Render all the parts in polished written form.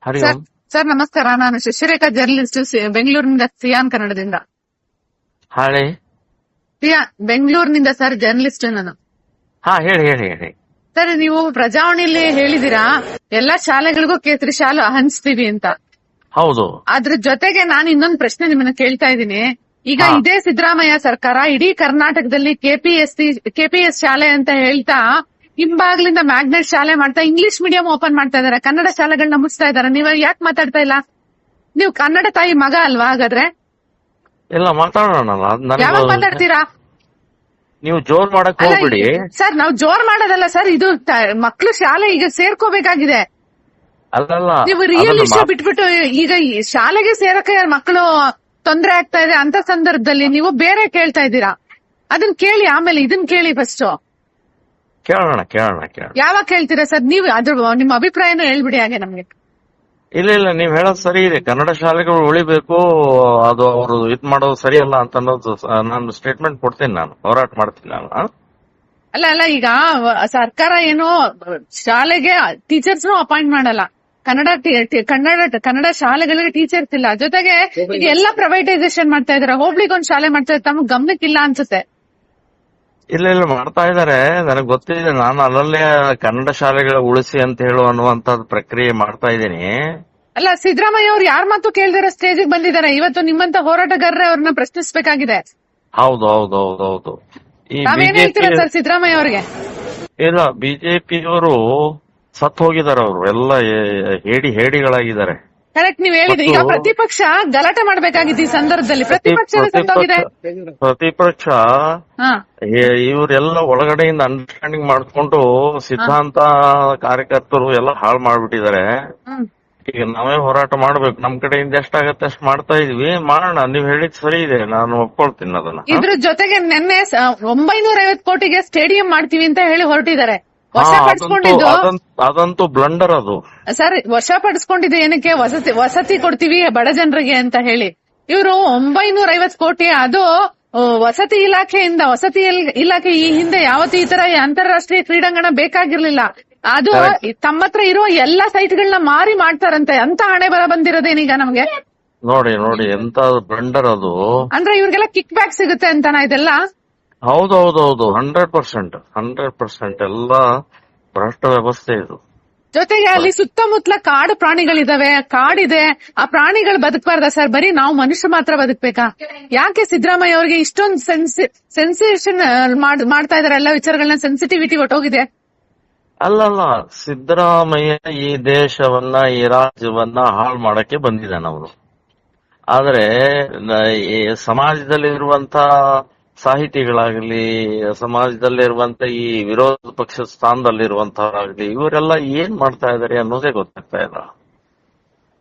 ಹರಿ sir ಓಂ. Sir ನಮಸ್ಕಾರ. ನಾನು Shashirekha journalist ಬೆಂಗಳೂರಿನಿಂದ ಸಿಯಾನ್ ಕನ್ನಡದಿಂದ. ಹೇಳಿ. ಬೆಂಗಳೂರಿನಿಂದ ಸರ್ ಜರ್ನಲಿಸ್ಟ್ ನಾನು. ಹಾ ಹೇಳಿ ಹೇಳಿ ಹೇಳಿ. ಸರ್ ನೀವು ಪ್ರಜಾವಾಣಿಲಿ ಹೇಳಿದೀರಾ ಎಲ್ಲಾ ಶಾಲೆಗಳಿಗೂ ಕೇಸರಿ ಶಾಲು ಹಂಚ್ತೀವಿ ಅಂತ. ಹೌದು. ಅದ್ರ ಜೊತೆಗೆ ನಾನು ಇನ್ನೊಂದು ಪ್ರಶ್ನೆ ನಿಮ್ಮನ್ನ ಕೇಳ್ತಾ ಇದ್ದೀನಿ. ಈಗ ಹಾ. ಇದೇ ಸಿದ್ದರಾಮಯ್ಯ ಸರ್ಕಾರ ಇಡೀ ಕರ್ನಾಟಕದಲ್ಲಿ ಕೆಪಿಎಸ್ ಶಾಲೆ ಅಂತ ಹೇಳ್ತಾ ಹಿಂಬಾಗ್ಲಿಂದ ಮ್ಯಾಗ್ನೆಟ್ ಶಾಲೆ ಮಾಡ್ತಾ ಇಂಗ್ಲಿಷ್ ಮೀಡಿಯಂ ಓಪನ್ ಮಾಡ್ತಾ ಇದಾರೆ, ಕನ್ನಡ ಶಾಲೆಗಳನ್ನ ಮುಚ್ತಾ ಇದಾರೆ. ನೀವ್ ಯಾಕೆ ಮಾತಾಡ್ತಾ ಇಲ್ಲ? ನೀವು ಕನ್ನಡ ತಾಯಿ ಮಗ ಅಲ್ವಾ ಹಾಗಾದ್ರೆ? ಇಲ್ಲ ಮಾತಾಡೋಣಲ್ಲ. ಯಾವಾಗ ಮಾತಾಡ್ತೀರಾ? ನೀವು ಜೋರ್ ಮಾಡಕ್ ಅಲ್ಲ, ಹೋಗ್ಬಿಡಿ. ಸರ್ ನಾವು ಜೋರ್ ಮಾಡೋದಲ್ಲ ಸರ್, ಇದು ಮಕ್ಳು ಶಾಲೆ ಈಗ ಸೇರ್ಕೋಬೇಕಾಗಿದೆ. ಅಲ್ಲಲ್ಲ ನೀವು ರಿಯಲ್ ಇಶ್ಯೂ ಬಿಟ್ಬಿಟ್ಟು ಈಗ ಈ ಶಾಲೆಗೆ ಸೇರಕ್ಕೆ ಮಕ್ಕಳು ತೊಂದರೆ ಆಗ್ತಾ ಇದೆ ಅಂತ ಸಂದರ್ಭದಲ್ಲಿ ನೀವು ಬೇರೆ ಕೇಳ್ತಾ ಇದ್ದೀರಾ. ಅದನ್ನ ಕೇಳಿ, ಆಮೇಲೆ ಇದನ್ನ ಕೇಳಿ ಫಸ್ಟ್. ಕೇಳೋಣ ಕೇಳೋಣ ಕೇಳೋಣ. ಯಾವಾಗ ಕೇಳ್ತೀರಾ ಸರ್? ನೀವು ಅದ್ರ ನಿಮ್ಮ ಅಭಿಪ್ರಾಯನೂ ಹೇಳ್ಬಿಡಿ ಹಾಗೆ ನಮ್ಗೆ. ಇಲ್ಲ ಇಲ್ಲ, ನೀವ್ ಹೇಳೋದು ಸರಿ ಇದೆ. ಕನ್ನಡ ಶಾಲೆಗಳು ಉಳಿಬೇಕು, ಅದು ಅವರು ಇದ್ ಮಾಡೋದು ಸರಿ ಅಲ್ಲ ಅಂತ ಅನ್ನೋದು ನಾನು ಸ್ಟೇಟ್ಮೆಂಟ್ ಕೊಡ್ತೀನಿ, ನಾನು ಹೋರಾಟ ಮಾಡ್ತೀನಿ ನಾನು. ಅಲ್ಲ ಅಲ್ಲ, ಈಗ ಸರ್ಕಾರ ಏನೋ ಶಾಲೆಗೆ ಟೀಚರ್ಸ್ ಅಪಾಯಿಂಟ್ ಮಾಡಲ್ಲ, ಕನ್ನಡ ಶಾಲೆಗಳಿಗೆ ಟೀಚರ್ಸ್ ಇಲ್ಲ. ಜೊತೆಗೆ ಈಗ ಎಲ್ಲ ಪ್ರೈವೇಟೈಸೇಷನ್ ಮಾಡ್ತಾ ಇದಾರೆ. ಹೋಬ್ಳಿಗೊಂದು ಶಾಲೆ ಮಾಡ್ತಾ ಇದ್ದಾರೆ, ತಮಗೆ ಗಮನಕ್ಕಿಲ್ಲ ಅನ್ಸುತ್ತೆ. ಇಲ್ಲ ಇಲ್ಲ, ಮಾಡ್ತಾ ಇದಾರೆ, ನನಗೆ ಗೊತ್ತಿದೆ. ನಾನು ಅಲ್ಲಲ್ಲೇ ಕನ್ನಡ ಶಾಲೆಗಳ ಉಳಿಸಿ ಅಂತ ಹೇಳುವ ಅನ್ನುವಂತ ಪ್ರಕ್ರಿಯೆ ಮಾಡ್ತಾ ಇದ್ದೀನಿ. ಅಲ್ಲ, ಸಿದ್ದರಾಮಯ್ಯ ಅವ್ರು ಯಾರ ಮಾತು ಕೇಳ್ದಿರೋ ಸ್ಟೇಜಿಗೆ ಬಂದಿದ್ದಾರೆ. ಇವತ್ತು ನಿಮ್ಮಂತ ಹೋರಾಟಗಾರರೇ ಅವ್ರನ್ನ ಪ್ರಶ್ನಿಸಬೇಕಾಗಿದೆ. ಹೌದು ಹೌದು ಹೌದು ಹೌದು. ಈ ನಾವೇನ್ ಹೇಳ್ತೀರಾ ಬಿಜೆಪಿ ಸರ್ ಸಿದ್ದರಾಮಯ್ಯ ಅವ್ರಿಗೆ? ಇಲ್ಲ, ಬಿಜೆಪಿಯವರು ಸತ್ ಹೋಗಿದ್ದಾರೆ. ಅವರು ಎಲ್ಲ ಹೇಡಿಗಳಾಗಿದ್ದಾರೆ. ಕರೆಕ್ಟ್, ನೀವ್ ಹೇಳಿದ್ರಿ. ಈಗ ಪ್ರತಿಪಕ್ಷ ಗಲಾಟೆ ಮಾಡ್ಬೇಕಾಗಿತ್ತು ಈ ಸಂದರ್ಭದಲ್ಲಿ. ಪ್ರತಿಪಕ್ಷ ಸತ್ತೋಗಿದೆ. ಪ್ರತಿಪಕ್ಷ ಹಾ, ಇವರೆಲ್ಲ ಒಳಗಡೆಯಿಂದ ಅಂಡರ್ಸ್ಟ್ಯಾಂಡಿಂಗ್ ಮಾಡ್ಕೊಂಡು ಸಿದ್ಧಾಂತ ಕಾರ್ಯಕರ್ತರು ಎಲ್ಲ ಹಾಳು ಮಾಡ್ಬಿಟ್ಟಿದ್ದಾರೆ. ಹ್ಮ್. ಈಗ ನಾವೇ ಹೋರಾಟ ಮಾಡ್ಬೇಕು. ನಮ್ ಕಡೆಯಿಂದ ಎಷ್ಟಾಗತ್ತೆ ಅಷ್ಟು ಮಾಡ್ತಾ ಇದೀವಿ, ಮಾಡೋಣ. ನೀವ್ ಹೇಳಿದ್ ಸರಿ ಇದೆ, ನಾನು ಒಪ್ಕೊಳ್ತೀನಿ ಅದನ್ನ. ಇದ್ರ ಜೊತೆಗೆ ನಿನ್ನೆ 950 ಕೋಟಿಗೆ ಸ್ಟೇಡಿಯಂ ಮಾಡ್ತೀವಿ ಅಂತ ಹೇಳಿ ಹೊರಟಿದ್ದಾರೆ. ವಶಪಡಿಸ್ಕೊಂಡಿದ್ದು ಅದಂತೂ ಬ್ಲಂಡರ್ ಅದು ಸರ್. ವಶಪಡಿಸ್ಕೊಂಡಿದ್ದು ಏನಕ್ಕೆ? ವಸತಿ ಕೊಡ್ತೀವಿ ಬಡ ಜನರಿಗೆ ಅಂತ ಹೇಳಿ. ಇವರು 950 ಕೋಟಿ ಅದು ವಸತಿ ಇಲಾಖೆಯಿಂದ. ವಸತಿ ಇಲಾಖೆ ಈ ಹಿಂದೆ ಯಾವತ್ತೂ ಈ ತರ ಅಂತಾರಾಷ್ಟ್ರೀಯ ಕ್ರೀಡಾಂಗಣ ಬೇಕಾಗಿರ್ಲಿಲ್ಲ. ಅದು ತಮ್ಮ ಹತ್ರ ಇರೋ ಎಲ್ಲಾ ಸೈಟ್ಗಳನ್ನ ಮಾರಿ ಮಾಡ್ತಾರಂತೆ. ಅಂತ ಹಣೆ ಬರ ಬಂದಿರೋದೇನೀಗ ನಮ್ಗೆ? ನೋಡಿ ಎಂತ ಬ್ಲಂಡರ್ ಅದು. ಅಂದ್ರೆ ಇವ್ರಿಗೆಲ್ಲ ಕಿಕ್ ಬ್ಯಾಕ್ ಸಿಗುತ್ತೆ ಅಂತನಾ ಇದೆಲ್ಲ? ಹೌದೌದೌದು, 100% ಎಲ್ಲ ಭ್ರಷ್ಟ ವ್ಯವಸ್ಥೆ ಇದು. ಜೊತೆಗೆ ಅಲ್ಲಿ ಸುತ್ತಮುತ್ತಲ ಕಾಡು ಪ್ರಾಣಿಗಳಿದಾವೆ, ಕಾಡಿದೆ. ಆ ಪ್ರಾಣಿಗಳು ಬದುಕಬಾರ್ದ ಸರ್? ಬರೀ ನಾವು ಮನುಷ್ಯ ಮಾತ್ರ ಬದುಕಬೇಕಾ? ಯಾಕೆ ಸಿದ್ದರಾಮಯ್ಯ ಅವ್ರಿಗೆ ಇಷ್ಟೊಂದು ಸೆನ್ಸೇಷನ್ ಮಾಡ್ತಾ ಇದಾರೆ? ಎಲ್ಲ ವಿಚಾರಗಳನ್ನ ಸೆನ್ಸಿಟಿವಿಟಿ ಒಟ್ಟೋಗಿದೆ. ಅಲ್ಲಲ್ಲ, ಸಿದ್ದರಾಮಯ್ಯ ಈ ದೇಶವನ್ನ, ಈ ರಾಜ್ಯವನ್ನ ಹಾಳು ಮಾಡಕ್ಕೆ ಬಂದಿದ್ದಾನೆ ಅವನು. ಆದ್ರೆ ಈ ಸಮಾಜದಲ್ಲಿರುವಂತ ಸಾಹಿತಿಗಳಾಗ್ಲಿ, ಸಮಾಜದಲ್ಲಿರುವಂತ ಈ ವಿರೋಧ ಪಕ್ಷ ಸ್ಥಾನದಲ್ಲಿರುವಂತವರಾಗ್ಲಿ, ಇವರೆಲ್ಲ ಏನ್ ಮಾಡ್ತಾ ಇದಾರೆ ಅನ್ನೋದೇ ಗೊತ್ತಾಗ್ತಾ ಇಲ್ಲ.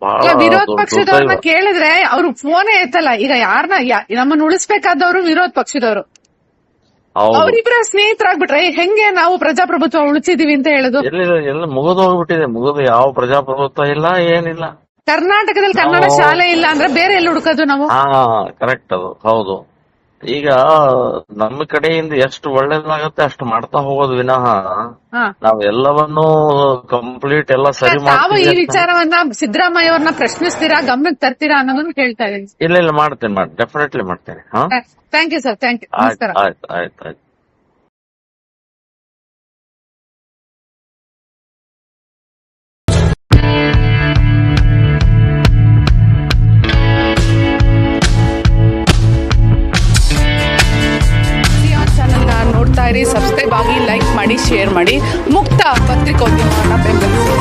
ಬಹಳ ವಿರೋಧ ಪಕ್ಷದವ್ರನ್ನ ಕೇಳಿದ್ರೆ ಅವ್ರು ಫೋನೇ ಎತ್ತಲ್ಲ. ಈಗ ಯಾರನ್ನ ನಮ್ಮನ್ನ ಉಳಿಸ್ಬೇಕಾದವರು ವಿರೋಧ ಪಕ್ಷದವರು. ಅವರಿಬ್ಬರ ಸ್ನೇಹಿತರಾಗ್ಬಿಟ್ರೆ ಹೆಂಗೆ ನಾವು ಪ್ರಜಾಪ್ರಭುತ್ವ ಉಳಿಸಿದೀವಿ ಅಂತ ಹೇಳುದು? ಎಲ್ಲ ಮುಗಿದು ಹೋಗ್ಬಿಟ್ಟಿದೆ. ಮುಗಿದು ಯಾವ ಪ್ರಜಾಪ್ರಭುತ್ವ ಇಲ್ಲ, ಏನಿಲ್ಲ. ಕರ್ನಾಟಕದಲ್ಲಿ ಕನ್ನಡ ಶಾಲೆ ಇಲ್ಲ ಅಂದ್ರೆ ಬೇರೆ ಎಲ್ಲಿ ಹುಡುಕೋದು ನಾವು? ಕರೆಕ್ಟ್, ಅದು ಹೌದು. ಈಗ ನಮ್ಮ ಕಡೆಯಿಂದ ಎಷ್ಟು ಒಳ್ಳೇದಾಗತ್ತೆ ಅಷ್ಟು ಮಾಡ್ತಾ ಹೋಗೋದು ವಿನಃ ನಾವ್ ಎಲ್ಲವನ್ನೂ ಕಂಪ್ಲೀಟ್ ಎಲ್ಲ ಸರಿ ತಾವು ಈ ವಿಚಾರವನ್ನ ಸಿದ್ದರಾಮಯ್ಯ ಅವ್ರನ್ನ ಪ್ರಶ್ನಿಸ್ತೀರಾ, ಗಮನಕ್ಕೆ ತರ್ತೀರಾ ಅನ್ನೋದನ್ನ ಕೇಳ್ತಾ ಇದ್ದೀನಿ. ಇಲ್ಲ ಮಾಡ್ತೇನೆ, ಡೆಫಿನೆಟ್ಲಿ ಮಾಡ್ತೇನೆ. Thank you sir, thank you. ನಮಸ್ಕಾರ. ಆಯ್ತು. ನೋಡ್ತಾ ಇರಿ, ಸಬ್ಸ್ಕ್ರೈಬ್ ಆಗಿ, ಲೈಕ್ ಮಾಡಿ, ಶೇರ್ ಮಾಡಿ. ಮುಕ್ತ ಪತ್ರಿಕೋದ್ಯಮವನ್ನು ಬೆಂಬಲಿಸಿ.